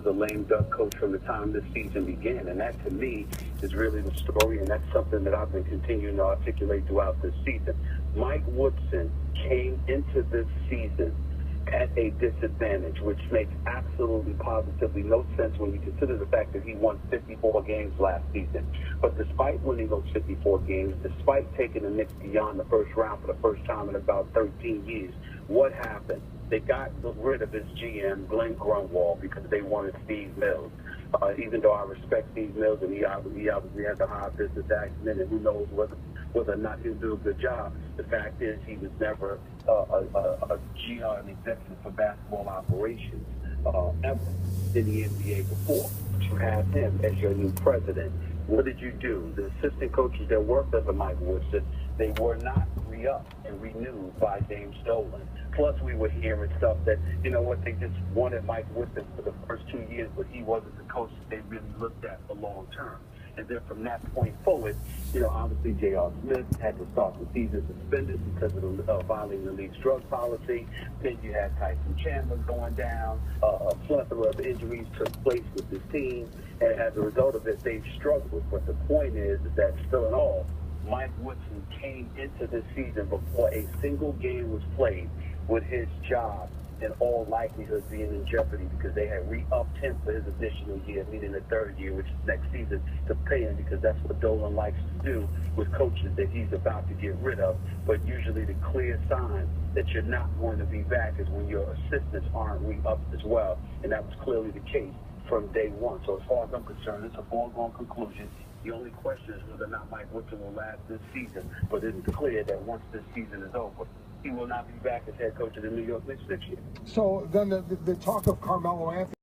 was a lame duck coach from the time this season began, and that to me is really the story, and that's something that I've been continuing to articulate throughout this season. Mike Woodson came into this season at a disadvantage, which makes absolutely positively no sense when you consider the fact that he won 54 games last season. But despite winning those 54 games, despite taking the Knicks beyond the first round for the first time in about 13 years, what happened? They got rid of his GM, Glenn Grunwald, because they wanted Steve Mills. Even though I respect Steve Mills, and he obviously has a high business acumen, and who knows whether or not he'll do a good job. The fact is, he was never a GM, an executive for basketball operations, ever in the NBA before. But you have him as your new president. What did you do? The assistant coaches that worked under Mike Woodson, they were not re-upped and renewed by James Dolan. Plus, we were hearing stuff that, you know what, they just wanted Mike Woodson for the first 2 years, but he wasn't the coach that they really looked at for long term. And then from that point forward, you know, obviously J.R. Smith had to start the season suspended because of violating the league's drug policy. Then you had Tyson Chandler going down. A plethora of injuries took place with this team. And as a result of it, they've struggled. But the point is that still in all, Mike Woodson came into this season before a single game was played with his job in all likelihood being in jeopardy, because they had re-upped him for his additional year, meaning the third year, which is next season, to pay him, because that's what Dolan likes to do with coaches that he's about to get rid of. But usually the clear sign that you're not going to be back is when your assistants aren't re-upped as well, and that was clearly the case from day one. So as far as I'm concerned, it's a foregone conclusion. The only question is whether or not Mike Woodson will last this season, but it's clear that once this season is over, he will not be back as head coach of the New York Knicks next year. So then the talk of Carmelo Anthony